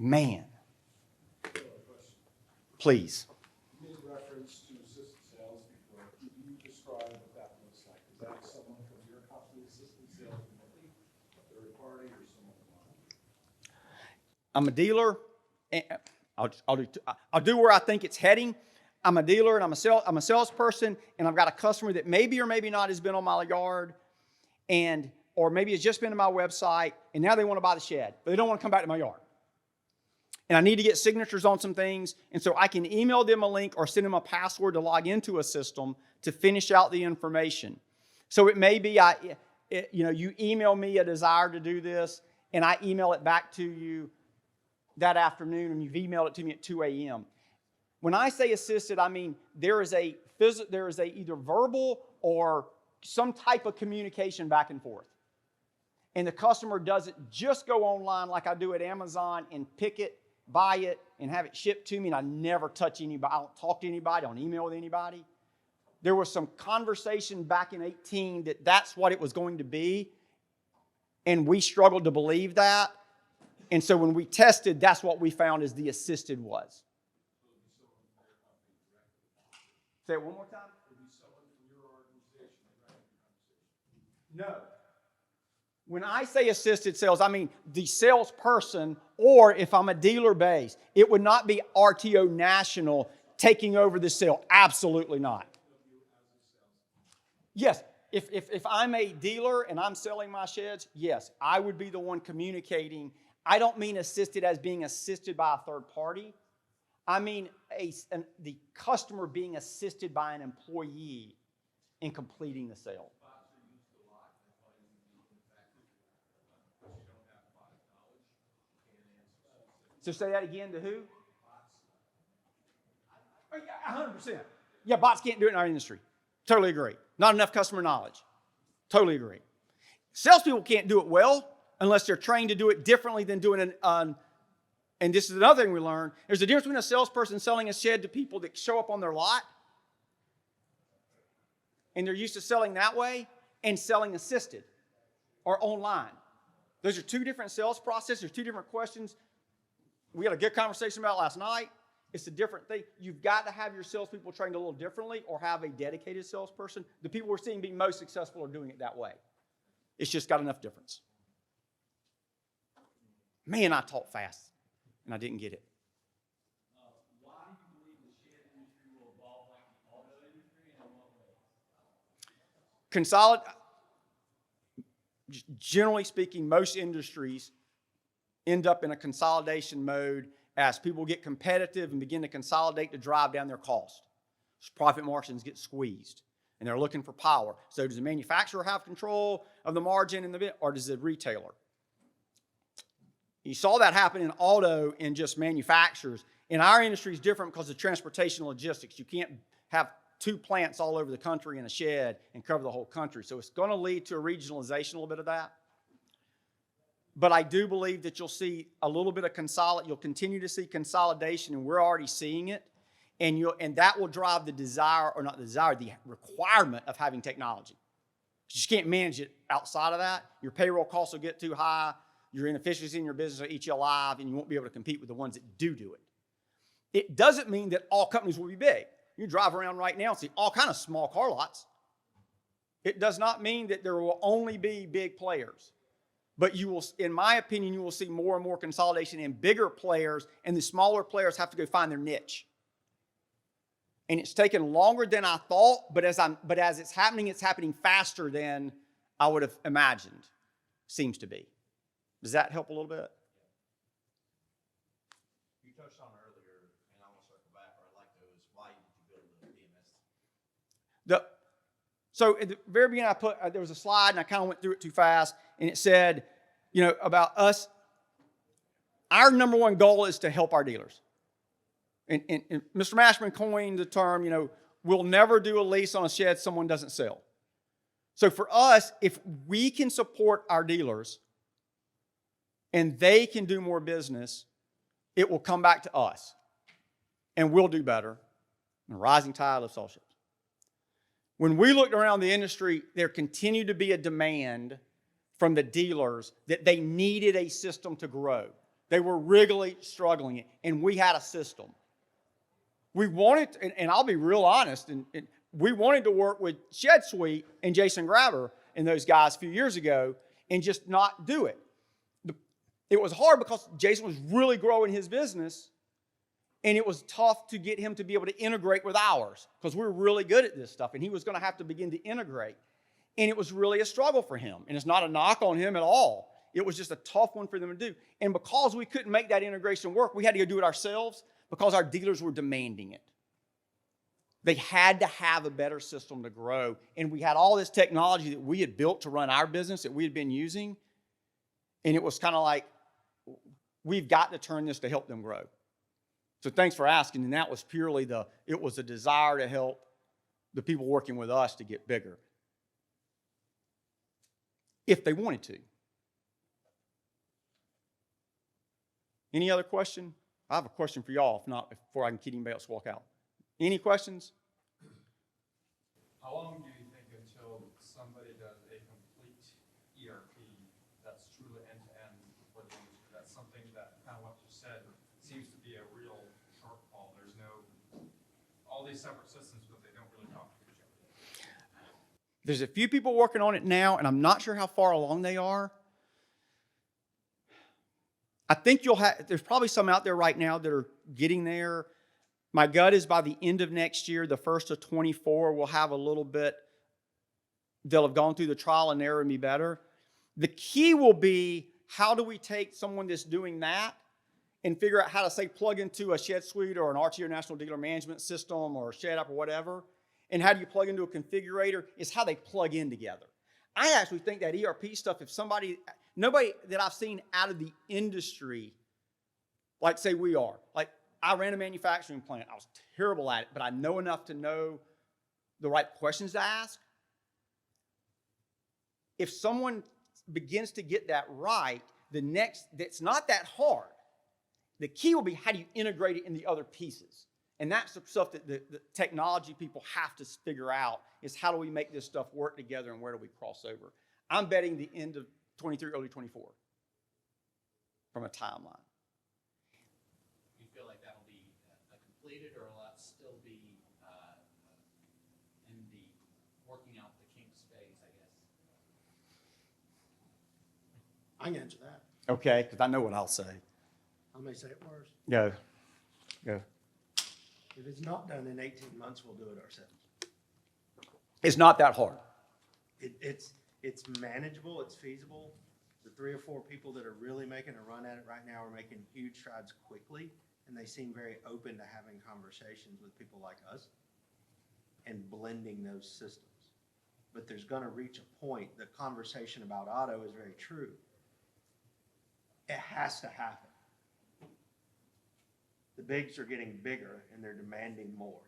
Man. Please. You made reference to assisted sales before. Could you describe what that looks like? Is that someone from your company assisting sales remotely, a third party, or someone else? I'm a dealer. I'll do where I think it's heading. I'm a dealer and I'm a salesperson, and I've got a customer that maybe or maybe not has been on my yard, or maybe has just been to my website, and now they want to buy the shed, but they don't want to come back to my yard. And I need to get signatures on some things, and so I can email them a link or send them a password to log into a system to finish out the information. So it may be you email me a desire to do this, and I email it back to you that afternoon, and you've emailed it to me at 2 a.m. When I say assisted, I mean there is a either verbal or some type of communication back and forth. And the customer doesn't just go online like I do at Amazon and pick it, buy it, and have it shipped to me, and I never touch anybody. I don't talk to anybody. I don't email with anybody. There was some conversation back in 2018 that that's what it was going to be, and we struggled to believe that. And so when we tested, that's what we found is the assisted was. Say it one more time. No. When I say assisted sales, I mean the salesperson, or if I'm a dealer base, it would not be RTO National taking over the sale. Absolutely not. Yes, if I'm a dealer and I'm selling my sheds, yes, I would be the one communicating. I don't mean assisted as being assisted by a third party. I mean the customer being assisted by an employee in completing the sale. So say that again to who? 100%. Yeah, bots can't do it in our industry. Totally agree. Not enough customer knowledge. Totally agree. Salespeople can't do it well unless they're trained to do it differently than doing it on. And this is another thing we learned. There's a difference between a salesperson selling a shed to people that show up on their lot, and they're used to selling that way, and selling assisted or online. Those are two different sales processes. There's two different questions. We had a good conversation about it last night. It's a different thing. You've got to have your salespeople trained a little differently or have a dedicated salesperson. The people we're seeing being most successful are doing it that way. It's just got enough difference. Man, I talk fast, and I didn't get it. Why do you believe the shed industry will evolve like the auto industry, and in what way? Generally speaking, most industries end up in a consolidation mode as people get competitive and begin to consolidate to drive down their cost. Profit margins get squeezed, and they're looking for power. So does the manufacturer have control of the margin in the bit, or does the retailer? You saw that happen in auto and just manufacturers. In our industry, it's different because of transportation logistics. You can't have two plants all over the country in a shed and cover the whole country. So it's going to lead to a regionalization, a little bit of that. But I do believe that you'll see a little bit of consolidation. You'll continue to see consolidation, and we're already seeing it. And that will drive the desire, or not the desire, the requirement of having technology. You just can't manage it outside of that. Your payroll costs will get too high. Your inefficiency in your business will eat you alive, and you won't be able to compete with the ones that do it. It doesn't mean that all companies will be big. You drive around right now and see all kind of small car lots. It does not mean that there will only be big players. But you will, in my opinion, you will see more and more consolidation in bigger players, and the smaller players have to go find their niche. And it's taken longer than I thought, but as it's happening faster than I would have imagined. Seems to be. Does that help a little bit? You touched on earlier, and I want to circle back, or I like those. Why did you build the DMS? So at the very beginning, I put there was a slide, and I kind of went through it too fast, and it said, about us. Our number one goal is to help our dealers. And Mr. Mashman coined the term, we'll never do a lease on a shed someone doesn't sell. So for us, if we can support our dealers and they can do more business, it will come back to us. And we'll do better. And a rising tide lifts all ships. When we looked around the industry, there continued to be a demand from the dealers that they needed a system to grow. They were really struggling it, and we had a system. We wanted, and I'll be real honest, and we wanted to work with Shed Suite and Jason Grabber and those guys a few years ago and just not do it. It was hard because Jason was really growing his business, and it was tough to get him to be able to integrate with ours because we were really good at this stuff, and he was going to have to begin to integrate. And it was really a struggle for him. And it's not a knock on him at all. It was just a tough one for them to do. And because we couldn't make that integration work, we had to go do it ourselves because our dealers were demanding it. They had to have a better system to grow. And we had all this technology that we had built to run our business that we had been using. And it was kind of like, we've got to turn this to help them grow. So thanks for asking. And that was purely it was a desire to help the people working with us to get bigger. If they wanted to. Any other question? I have a question for y'all, if not, before I can get anybody else to walk out. Any questions? How long do you think until somebody does a complete ERP that's truly end-to-end for the industry? That's something that, kind of what you said, seems to be a real shortfall. There's all these separate systems, but they don't really talk to each other. There's a few people working on it now, and I'm not sure how far along they are. I think there's probably some out there right now that are getting there. My gut is by the end of next year, the first of 24, we'll have a little bit, they'll have gone through the trial and error and be better. The key will be, how do we take someone that's doing that and figure out how to, say, plug into a Shed Suite or an RTO National Dealer Management System or Shed App or whatever, and how do you plug into a configurator, is how they plug in together. I actually think that ERP stuff, nobody that I've seen out of the industry, like say we are, like I ran a manufacturing plant. I was terrible at it, but I know enough to know the right questions to ask. If someone begins to get that right, that's not that hard. The key will be, how do you integrate it in the other pieces? And that's the stuff that the technology people have to figure out, is how do we make this stuff work together and where do we cross over? I'm betting the end of 23, early 24 from a timeline. You feel like that'll be completed, or will that still be in the working out the kinks phase, I guess? I can answer that. Okay, because I know what I'll say. I may say it worse. Go. If it's not done in 18 months, we'll do it ourselves. It's not that hard. It's manageable, it's feasible. The 3 or 4 people that are really making a run at it right now are making huge strides quickly, and they seem very open to having conversations with people like us and blending those systems. But there's going to reach a point, the conversation about auto is very true. It has to happen. The bigs are getting bigger and they're demanding more.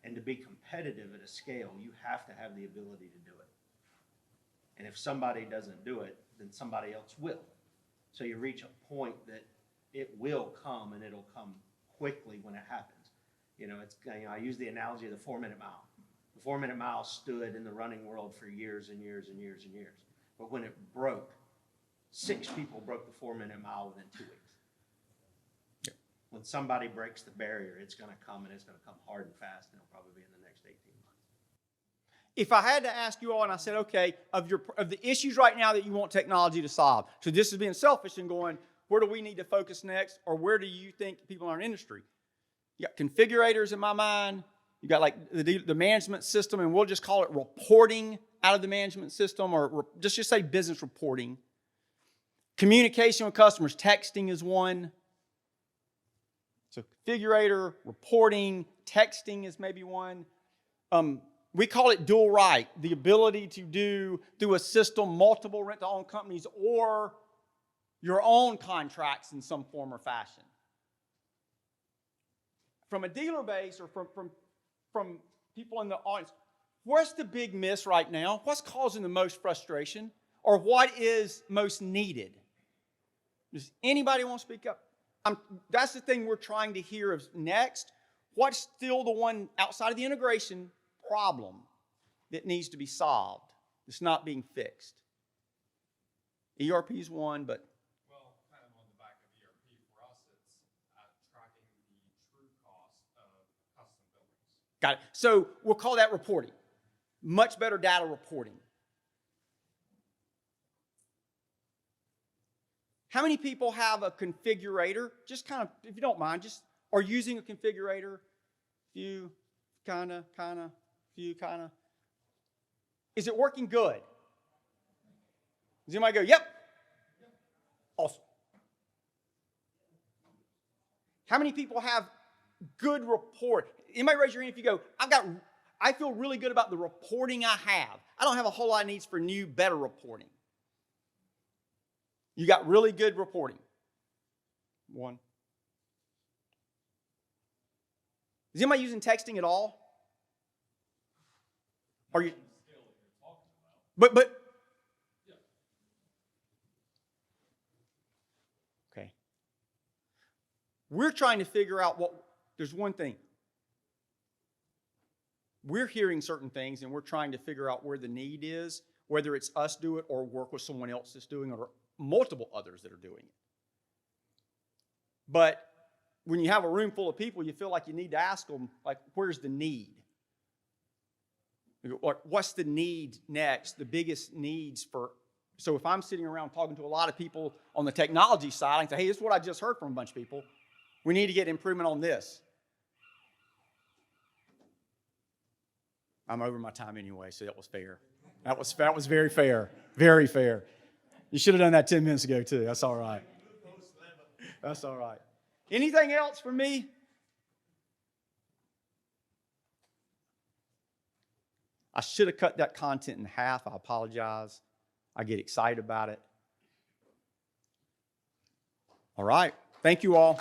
And to be competitive at a scale, you have to have the ability to do it. And if somebody doesn't do it, then somebody else will. So you reach a point that it will come, and it'll come quickly when it happens. I use the analogy of the 4-minute mile. The 4-minute mile stood in the running world for years and years and years and years. But when it broke, 6 people broke the 4-minute mile within 2 weeks. When somebody breaks the barrier, it's going to come, and it's going to come hard and fast, and it'll probably be in the next 18 months. If I had to ask you all, and I said, okay, of the issues right now that you want technology to solve, so this is being selfish and going, where do we need to focus next, or where do you think people in our industry? You got configurators in my mind. You got like the management system, and we'll just call it reporting out of the management system, or just say business reporting. Communication with customers, texting is one. So configurator, reporting, texting is maybe one. We call it dual right, the ability to do through a system multiple rent-to-own companies or your own contracts in some form or fashion. From a dealer base, or from people in the audience, what's the big miss right now? What's causing the most frustration? Or what is most needed? Does anybody want to speak up? That's the thing we're trying to hear of next. What's still the one outside of the integration problem that needs to be solved? It's not being fixed. ERP is one, but... Well, kind of on the back Got it. So we'll call that reporting. Much better data reporting. How many people have a configurator? Just kind of, if you don't mind, just are using a configurator? Few, kind of, few, kind of. Is it working good? Does anybody go, yep? Awesome. How many people have good report? Anybody raise your hand if you go, I feel really good about the reporting I have. I don't have a whole lot of needs for new, better reporting. You got really good reporting. One. Is anybody using texting at all? Are you? But. Okay. We're trying to figure out there's one thing. We're hearing certain things and we're trying to figure out where the need is, whether it's us do it or work with someone else that's doing it or multiple others that are doing it. But when you have a room full of people, you feel like you need to ask them, like, where's the need? Or what's the need next, the biggest needs for? So if I'm sitting around talking to a lot of people on the technology side, I can say, hey, this is what I just heard from a bunch of people. We need to get improvement on this. I'm over my time anyway, so that was fair. That was very fair. Very fair. You should have done that 10 minutes ago, too. That's all right. That's all right. Anything else from me? I should have cut that content in half. I apologize. I get excited about it. All right. Thank you all.